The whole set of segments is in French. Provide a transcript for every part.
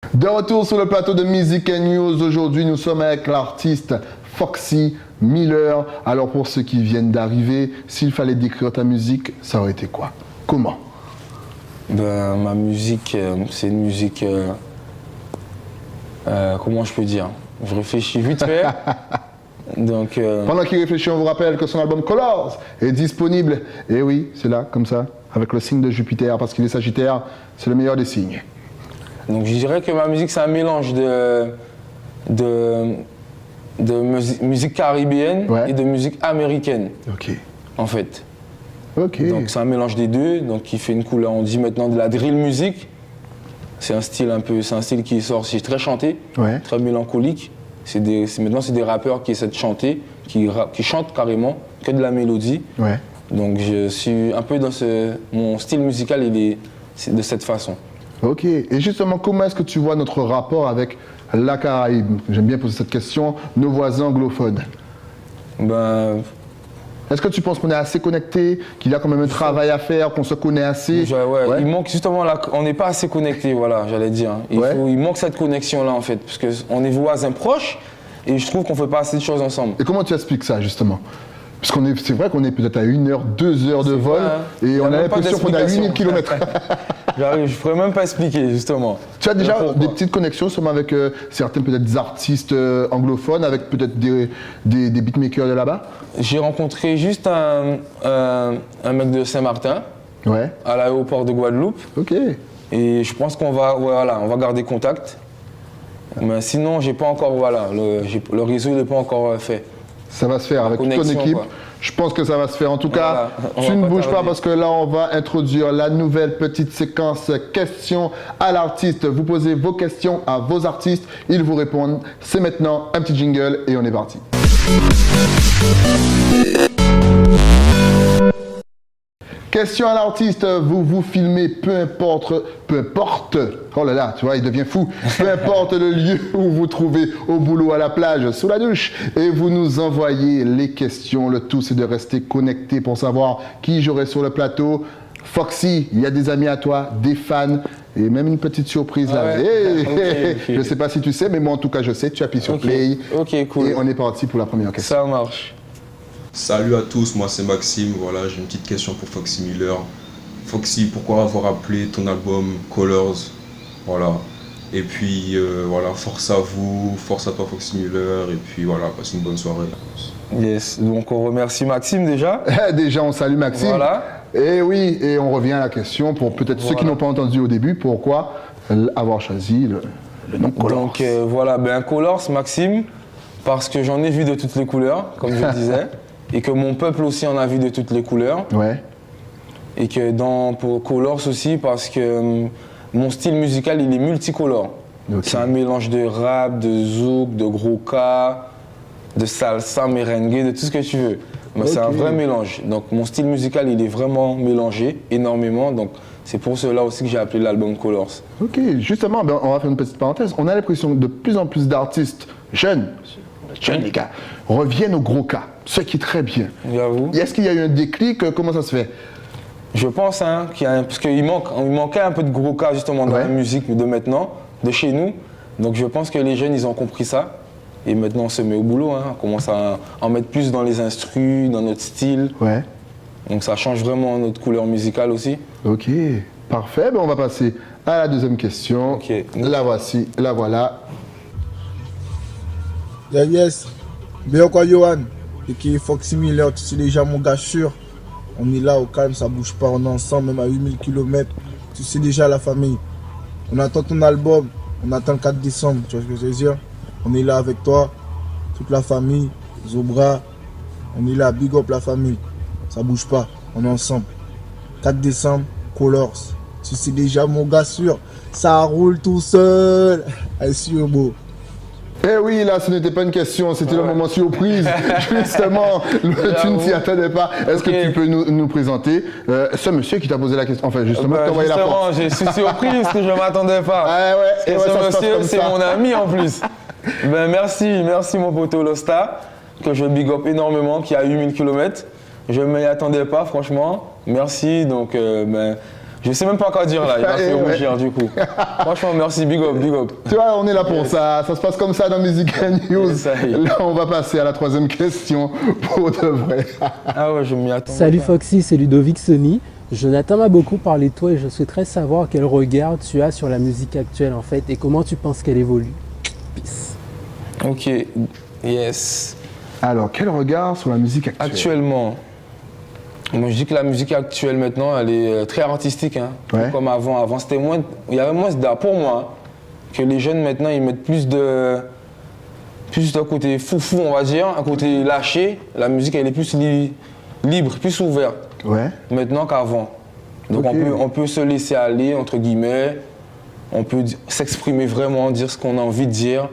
De retour sur le plateau de Music & News, aujourd'hui nous sommes avec l'artiste Foxy Miller. Alors pour ceux qui viennent d'arriver, s'il fallait décrire ta musique, ça aurait été quoi? Comment? Ma musique, c'est une musique, comment je peux dire? Je réfléchis vite fait. Donc, Pendant qu'il réfléchit, on vous rappelle que son album Colors est disponible. Et oui, c'est là, comme ça, avec le signe de Jupiter, parce qu'il est Sagittaire, c'est le meilleur des signes. Donc je dirais que ma musique, c'est un mélange de musique caribéenne et de musique américaine, en fait. Donc c'est un mélange des deux, donc qui fait une couleur, on dit maintenant de la drill music. C'est un style qui sort, c'est très chanté, très mélancolique. Maintenant c'est des rappeurs qui essaient de chanter, qui chantent carrément, que de la mélodie. Donc je suis un peu dans mon style musical, c'est de cette façon. Ok, et justement, comment est-ce que tu vois notre rapport avec la Caraïbe? J'aime bien poser cette question, nos voisins anglophones. Est-ce que tu penses qu'on est assez connectés, qu'il y a quand même un travail à faire, qu'on se connaît assez? Il manque justement, on n'est pas assez connectés, voilà, j'allais dire. Il manque cette connexion-là, en fait, parce qu'on est voisins proches, et je trouve qu'on ne fait pas assez de choses ensemble. Et comment tu expliques ça, justement? Parce que c'est vrai qu'on est peut-être à 1 heure, 2 heures de vol, et on a l'impression qu'on a 8000 km. Je ne pourrais même pas expliquer, justement. Tu as déjà des petites connexions, sûrement avec certains peut-être des artistes anglophones, avec peut-être des beatmakers de là-bas? J'ai rencontré juste un mec de Saint-Martin, à l'aéroport de Guadeloupe. Et je pense qu'on va garder contact. Mais sinon, j'ai pas encore, le réseau n'est pas encore fait. Ça va se faire avec toute ton équipe. Je pense que ça va se faire. En tout cas, tu ne bouges pas parce que là, on va introduire la nouvelle petite séquence questions à l'artiste. Vous posez vos questions à vos artistes, ils vous répondent. C'est maintenant un petit jingle et on est parti. Question à l'artiste, vous vous filmez, peu importe, oh là là, tu vois, il devient fou, peu importe le lieu où vous trouvez, au boulot, à la plage, sous la douche, et vous nous envoyez les questions. Le tout, c'est de rester connecté pour savoir qui j'aurai sur le plateau. Foxy, il y a des amis à toi, des fans, et même une petite surprise là. Je ne sais pas si tu sais, mais moi en tout cas, je sais, tu appuies sur play. Cool. Et on est parti pour la première question. Ça marche. Salut à tous, moi c'est Maxime, voilà, j'ai une petite question pour Foxy Miller. Foxy, pourquoi avoir appelé ton album Colors? Voilà. Et puis voilà, force à vous, force à toi Foxy Miller, et puis voilà, passez une bonne soirée. Yes, donc on remercie Maxime déjà. Déjà on salue Maxime. Voilà. Et oui, et on revient à la question pour peut-être ceux qui n'ont pas entendu au début, pourquoi avoir choisi le nom Colors? Donc Colors, Maxime, parce que j'en ai vu de toutes les couleurs, comme je disais. Et que mon peuple aussi en a vu de toutes les couleurs. Et que pour Colors aussi, parce que mon style musical, il est multicolore. C'est un mélange de rap, de zouk, de gros cas, de salsa, merengue, de tout ce que tu veux. Mais c'est un vrai mélange. Donc mon style musical, il est vraiment mélangé énormément. Donc c'est pour cela aussi que j'ai appelé l'album Colors. Ok, justement, on va faire une petite parenthèse. On a l'impression que de plus en plus d'artistes jeunes les gars, reviennent au gros cas, ce qui est très bien. Est-ce qu'il y a eu un déclic? Comment ça se fait? Je pense parce qu'il manquait un peu de gros cas justement dans la musique de maintenant, de chez nous. Donc je pense que les jeunes, ils ont compris ça. Et maintenant, on se met au boulot, on commence à en mettre plus dans les instrus, dans notre style. Donc ça change vraiment notre couleur musicale aussi. Ok, parfait. On va passer à la deuxième question. La voici, la voilà. Yes, bien quoi Johan, et qui est Foxy Miller, tu sais déjà mon gars sûr. On est là au calme, ça bouge pas, on est ensemble, même à 8000 km. Tu sais déjà la famille. On attend ton album, on attend le 4 décembre, tu vois ce que je veux dire? On est là avec toi, toute la famille, Zobra, on est là, big up la famille. Ça bouge pas, on est ensemble. 4 décembre, Colors. Tu sais déjà mon gars sûr, ça roule tout seul. Allez, sûr beau. Eh oui, là, ce n'était pas une question, c'était le moment surprise. Justement, tu ne t'y attendais pas. Est-ce que tu peux nous présenter ce monsieur qui t'a posé la question? Enfin, justement, t'as envoyé la porte. Je suis surpris parce que je ne m'attendais pas. Et ce monsieur, c'est mon ami en plus. Merci mon poteau Losta, que je big up énormément, qui a 8000 km. Je ne m'y attendais pas, franchement. Merci. Donc, Je sais même pas quoi dire là, il m'a fait rougir du coup. Franchement, merci, big up, big up. Tu vois, on est là pour ça se passe comme ça dans Music News. Là, on va passer à la troisième question pour de vrai. Ah ouais, je m'y attends. Salut Foxy, c'est Ludovic Sony. Jonathan m'a beaucoup parlé de toi et je souhaiterais savoir quel regard tu as sur la musique actuelle en fait et comment tu penses qu'elle évolue. Peace. Ok, yes. Alors, quel regard sur la musique actuelle? Actuellement, moi je dis que la musique actuelle maintenant, elle est très artistique. Hein. Ouais. Comme avant. Avant, c'était moins, il y avait moins d'art pour moi. Que les jeunes maintenant, ils mettent plus d'un côté foufou, on va dire, un côté lâché. La musique, elle est plus libre, plus ouverte. Ouais. Maintenant qu'avant. Donc on peut se laisser aller, entre guillemets. On peut s'exprimer vraiment, dire ce qu'on a envie de dire.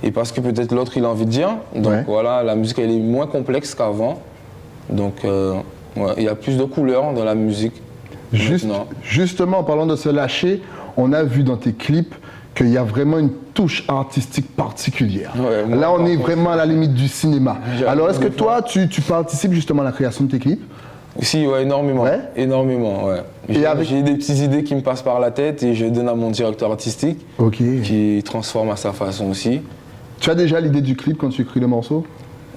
Et parce que peut-être l'autre, il a envie de dire. Donc voilà, la musique, elle est moins complexe qu'avant. Donc il y a plus de couleurs dans la musique. Justement, en parlant de se lâcher, on a vu dans tes clips qu'il y a vraiment une touche artistique particulière. Ouais, là, on est vraiment à la limite du cinéma. Alors, est-ce que toi, tu participes justement à la création de tes clips? Si, ouais, énormément. Ouais. Énormément, ouais. J'ai des petites idées qui me passent par la tête et je donne à mon directeur artistique qui transforme à sa façon aussi. Tu as déjà l'idée du clip quand tu écris le morceau?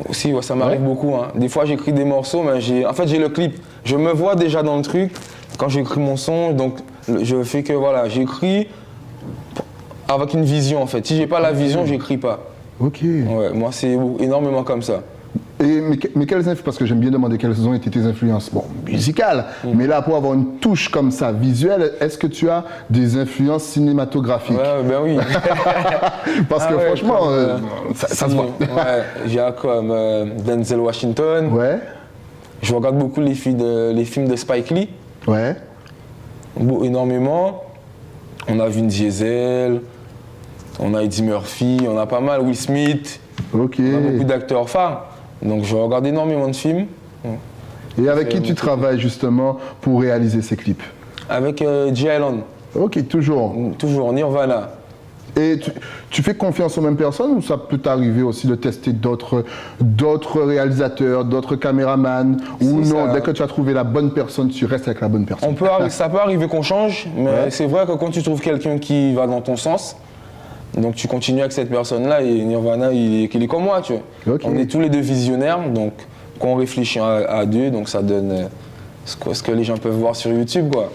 Aussi, ouais, ça m'arrive beaucoup. Hein. Des fois, j'écris des morceaux, mais j'ai le clip. Je me vois déjà dans le truc quand j'écris mon son. Donc, je fais que, voilà, j'écris avec une vision, en fait. Si j'ai pas la vision, j'écris pas. Ok. Ouais, moi, c'est énormément comme ça. Mais quelles influences, parce que j'aime bien demander quelles ont été tes influences, bon, musicales, mais là, pour avoir une touche comme ça, visuelle, est-ce que tu as des influences cinématographiques? Ouais, ben oui. Parce que franchement, ça se voit. Ouais, j'ai comme Denzel Washington. Ouais. Je regarde beaucoup les films de Spike Lee. Ouais. Énormément. On a Vin Diesel, on a Eddie Murphy, on a pas mal, Will Smith. Ok. On a beaucoup d'acteurs phares. Donc je regarde énormément de films. Et avec qui tu travailles justement pour réaliser ces clips? Avec Jay Allen. Ok, toujours. Toujours, Nirvana. Et tu fais confiance aux mêmes personnes ou ça peut t'arriver aussi de tester d'autres réalisateurs, d'autres caméramans? Ou non, dès que tu as trouvé la bonne personne, tu restes avec la bonne personne? Ça peut arriver qu'on change, mais c'est vrai que quand tu trouves quelqu'un qui va dans ton sens, donc tu continues avec cette personne-là et Nirvana, il est comme moi, tu vois. On est tous les deux visionnaires, donc quand on réfléchit à deux, donc ça donne ce que les gens peuvent voir sur YouTube, quoi.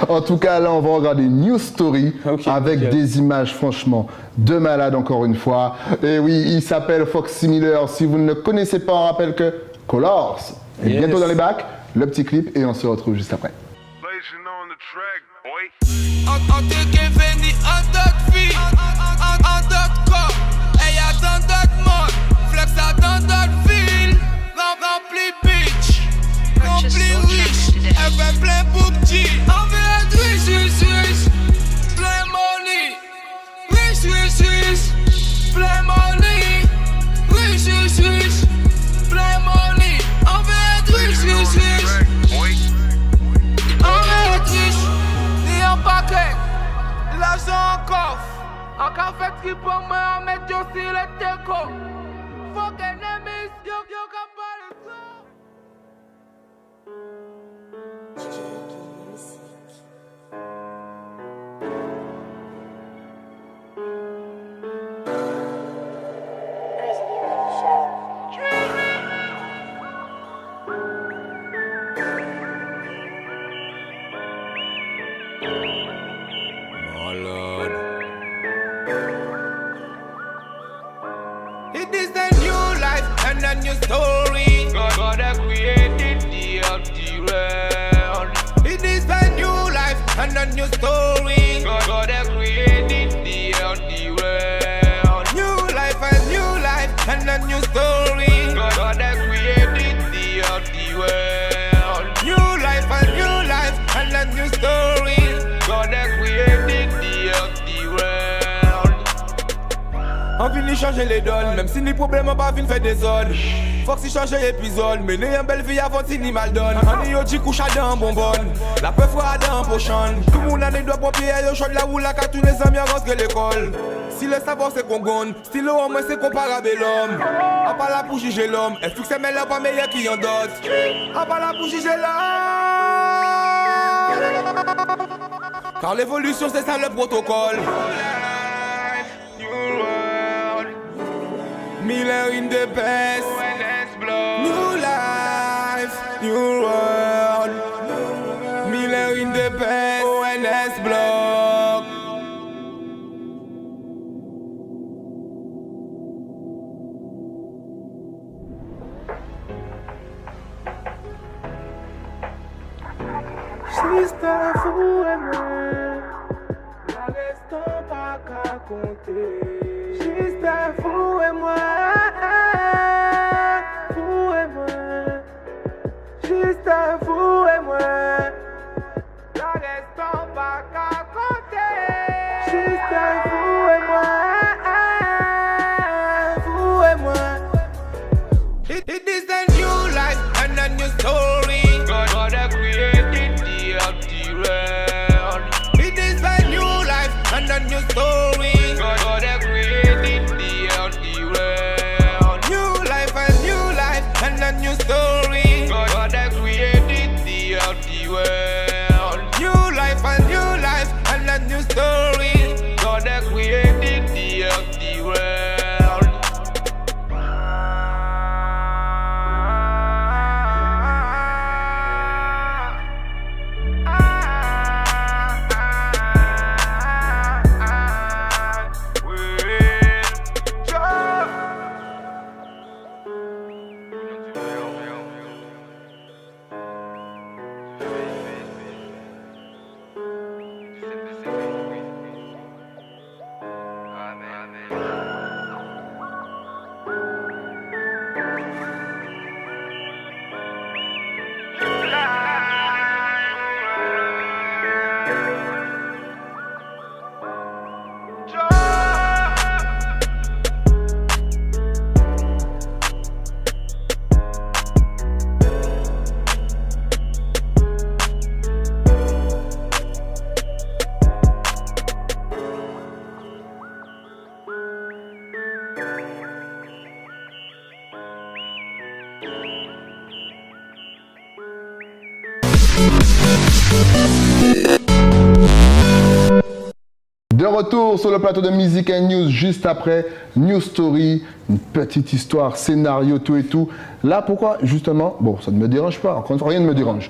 En tout cas, là, on va regarder New Story avec des images, franchement, de malade encore une fois. Et oui, il s'appelle Foxy Miller. Si vous ne le connaissez pas, on rappelle que Colors est bientôt dans les bacs. Le petit clip et on se retrouve juste après. Avec plein bouquet, on veut être riche, plein money, riche, plein money, riche, plein money, on veut être riche, on veut être riche, ni en paquet, l'argent en coffre, en café qui pour moi, mettre aussi le teco, faut qu'un ami, yo, pas le temps. It is a new life and a new story. God has created the world. It is a new life and a new story. God has created the world. New life and a new story. God has created the world. New life and a new story. God has created the world. On finit changer les donnes, même si les problèmes pas fin fait des zones. Foxy changer épisode, mais n'ayant belle vie avant si ni mal donne. On y a dit couche à d'un bonbonne, la peur fera d'un pochon. Tout le monde a des doigts pour payer, yo chante la roue, la tous les amis avancent que l'école. Si le savoir c'est qu'on gonne, style au moins c'est comparable l'homme. A pas là pour juger l'homme, est-ce que c'est meilleur pas meilleur qui en d'autres? A pas là pour juger l'homme. Car l'évolution c'est ça le protocole. Miller in the best. New life, new world. Miller in the best. ONS Block. Juste un fou et moi, la restons pas qu'à compter. Juste un fou et moi, fou et moi. Juste un fou et moi, la restons pas qu'à compter. Juste un fou et moi, fou et moi. It is a new life and a new story. God has created the world. It is a new life and a new story. God has created the world. New life and a new story. God has created the world. New life and a new story. God has created the world. De retour sur le plateau de Music and News, juste après News Story, une petite histoire, scénario, tout et tout. Là, pourquoi, justement, bon, ça ne me dérange pas, encore une fois, rien ne me dérange,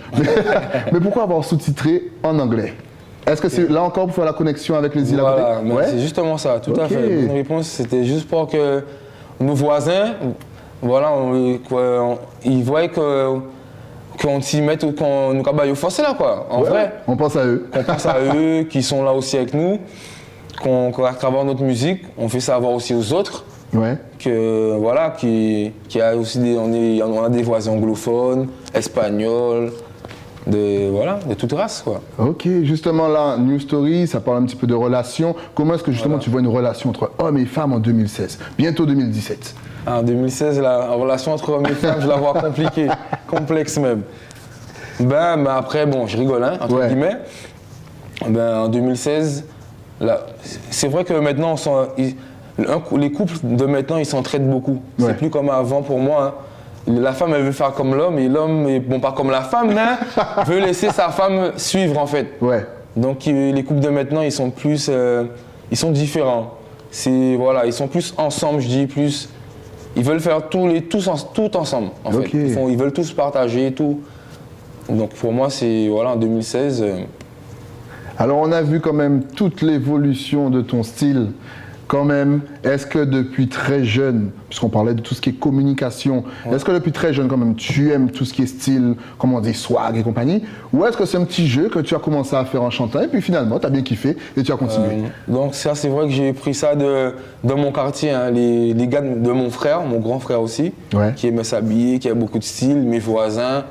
mais pourquoi avoir sous-titré en anglais? Est-ce que c'est là encore pour faire la connexion avec les îles? Voilà, c'est justement ça, tout à fait. Une réponse, c'était juste pour que nos voisins, voilà, ils voient qu'on s'y mette ou qu'on nous cabaye au forcé là, quoi, en vrai. On pense à eux. On pense à eux, qui sont là aussi avec nous, qu'on à travers notre musique, on fait savoir aussi aux autres. Que voilà, qu'il y a aussi on a des voisins anglophones, espagnols, de toute race, quoi. Ok, justement là, New Story, ça parle un petit peu de relations. Comment est-ce que justement tu vois une relation entre hommes et femmes en 2016, bientôt 2017? En 2016, la relation entre hommes et femmes, je la vois compliquée, complexe même. Ben après, bon, je rigole, hein, entre guillemets. Ben, en 2016, c'est vrai que maintenant, les couples de maintenant, ils s'entraident beaucoup. C'est plus comme avant pour moi. Hein. La femme, elle veut faire comme l'homme et l'homme, bon, pas comme la femme, hein, veut laisser sa femme suivre, en fait. Donc, les couples de maintenant, ils sont plus, ils sont différents. Voilà, ils sont plus ensemble, je dis, plus. Ils veulent faire tout ensemble, en fait. Ils veulent tous partager, tout. Donc, pour moi, c'est, voilà, en 2016. Alors, on a vu quand même toute l'évolution de ton style. Quand même, est-ce que depuis très jeune, puisqu'on parlait de tout ce qui est communication, est-ce que depuis très jeune, quand même, tu aimes tout ce qui est style, comment on dit, swag et compagnie? Ou est-ce que c'est un petit jeu que tu as commencé à faire en chantant et puis finalement, tu as bien kiffé et tu as continué? Donc ça, c'est vrai que j'ai pris ça de mon quartier, hein, les gars de mon frère, mon grand frère aussi, qui aimait s'habiller, qui a beaucoup de style, mes voisins.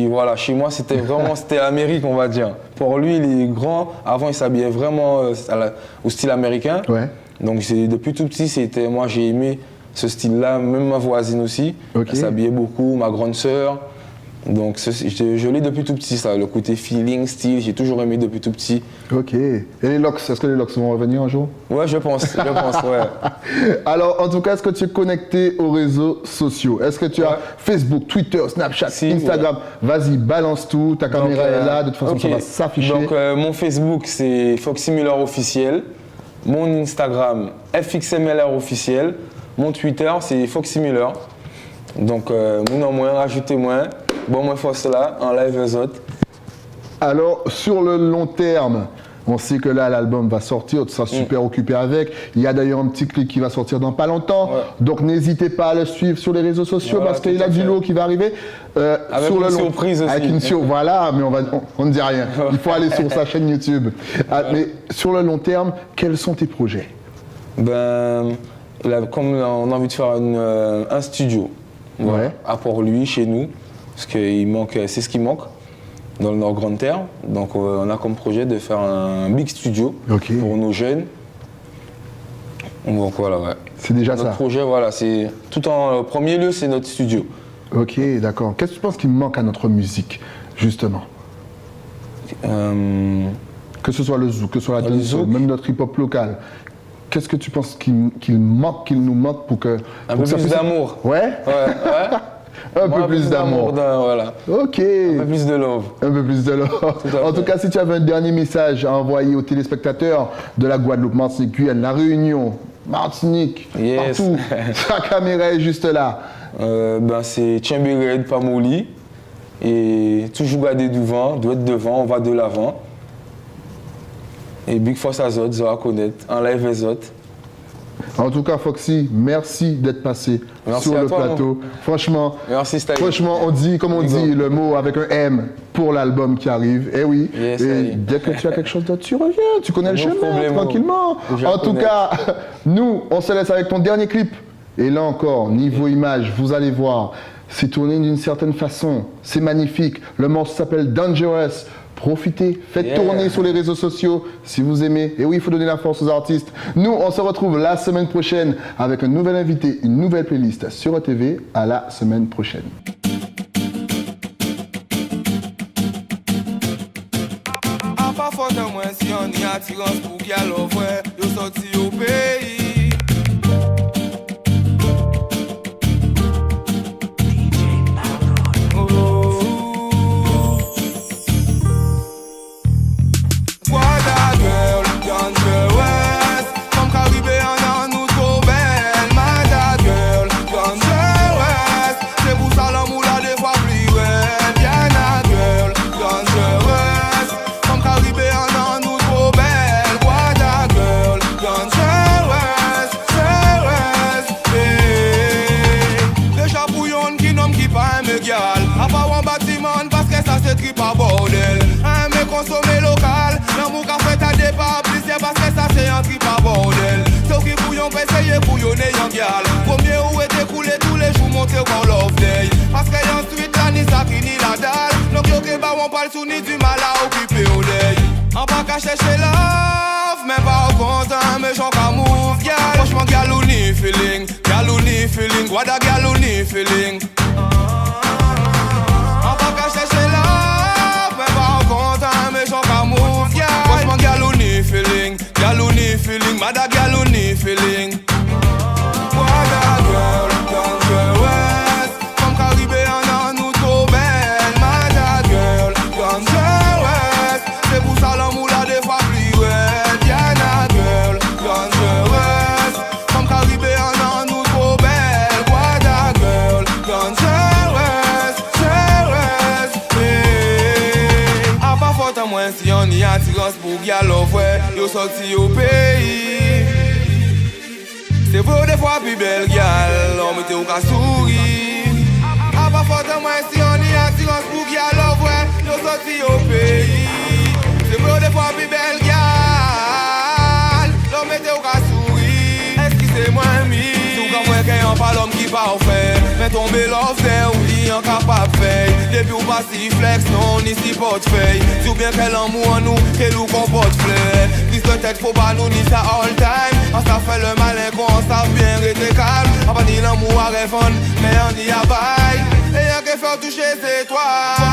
Voilà, chez moi, c'était l'Amérique, on va dire. Pour lui, les grands, avant, ils s'habillaient vraiment au style américain. Donc, depuis tout petit, moi, j'ai aimé ce style-là, même ma voisine aussi. Elle s'habillait beaucoup, ma grande sœur. Donc je l'ai depuis tout petit, ça, le côté feeling, style, j'ai toujours aimé depuis tout petit. Ok. Et les locks, est-ce que les locks vont revenir un jour? Ouais, je pense, ouais. Alors, en tout cas, est-ce que tu es connecté aux réseaux sociaux? Est-ce que tu as Facebook, Twitter, Snapchat, Instagram? Vas-y, balance tout, ta caméra est là, de toute façon, ça va s'afficher. Donc, mon Facebook, c'est Foxy Miller officiel. Mon Instagram, FXMLR officiel. Mon Twitter, c'est Foxy Miller. Donc, mon moins, rajoutez-moi. Bon, moi, faut cela, en live les autres. Alors, sur le long terme, on sait que là, l'album va sortir, tu seras super occupé avec. Il y a d'ailleurs un petit clip qui va sortir dans pas longtemps. Ouais. Donc, n'hésitez pas à le suivre sur les réseaux sociaux parce qu'il a du lot qui va arriver. Avec sur une surprise aussi. Avec voilà, mais on ne dit rien. Il faut aller sur sa chaîne YouTube. Mais sur le long terme, quels sont tes projets? Comme on a envie de faire un studio. Voilà, à Port-Louis, chez nous. Parce qu'il manque, c'est ce qui manque dans le Nord Grande Terre. Donc on a comme projet de faire un big studio pour nos jeunes. Donc voilà, ouais. C'est déjà notre projet, voilà, c'est tout en premier lieu, c'est notre studio. Ok, d'accord. Qu'est-ce que tu penses qu'il manque à notre musique, justement? Que ce soit le zouk, que ce soit la dancehall, même notre hip-hop local. Qu'est-ce que tu penses qu'il nous manque pour que... Un peu plus d'amour. Ouais. Un peu plus d'amour. Voilà. Ok. Un peu plus de love. Un peu plus de love. En tout cas, si tu avais un dernier message à envoyer aux téléspectateurs de la Guadeloupe, Martinique, Guyane, La Réunion, Martinique, partout, sa caméra est juste là. C'est Tchembéré de Pamouli. Et toujours garder devant, doit être devant, on va de l'avant. Et big force à Zot, Zora connaître, en live les autres. En tout cas, Foxy, merci d'être passé sur le plateau. Franchement, merci, franchement, on dit, comme on dit, le mot avec un M pour l'album qui arrive. Eh oui. Yes, et dès que tu as quelque chose d'autre, tu reviens. Tu connais le chemin tranquillement. En tout cas, nous, on se laisse avec ton dernier clip. Et là encore, niveau image, vous allez voir, c'est tourné d'une certaine façon. C'est magnifique. Le morceau s'appelle Dangerous. Profitez, faites tourner sur les réseaux sociaux si vous aimez. Et oui, il faut donner la force aux artistes. Nous, on se retrouve la semaine prochaine avec un nouvel invité, une nouvelle playlist sur ETV. À la semaine prochaine. Consommer local, l'amour qu'a fait ta départ, plus c'est parce que ça c'est un trip à bordel. Ceux qui bouillon peut essayer bouillonner yon gal. Premier où est écoulé tous les jours monter qu'on love day. Parce que ensuite la ni ça ni la dalle. Donc yo que bah on parle sous ni du mal à occuper au day. En pas qu'à chercher love, mais pas au content, mais j'en qu'à move gal. Franchement galouni feeling, guada galouni feeling. En pas qu'à chercher love, mais pas au content. Franchement galouni feeling, mada galouni feeling. What a girl, dangerous. Comme Caribéen, nous trop belle. Mada girl, dangerous. C'est pour ça l'amour là des fois plus ouais. Diana girl, dangerous. Comme Caribéen, nous trop belle. What a girl, dangerous. A pas faute à moi si on y a tirance pour galo ouais. Yo sorti au pays. C'est vrai des fois plus belle gal. On mette au cas sourire. A pas faute à moi si on y a tirance pour galo ouais. Yo sorti au pays. C'est vrai des fois plus belle gal. On mette au cas sourire. Excusez-moi mi. Moi qu'il y a pas l'homme qui parfait. Mais tomber l'offre ou li incapable fait. Depuis ou pas si flex non ni si portefeuille. Tout bien quel amour en nous, quel ou comporte fleur. Prise de tête faut pas nous ni ça all time. On ça fait le malin qu'on savent bien rester calme. On va dire l'amour à répondre, mais on y a bail. Et y'a que préfère toucher, c'est toi.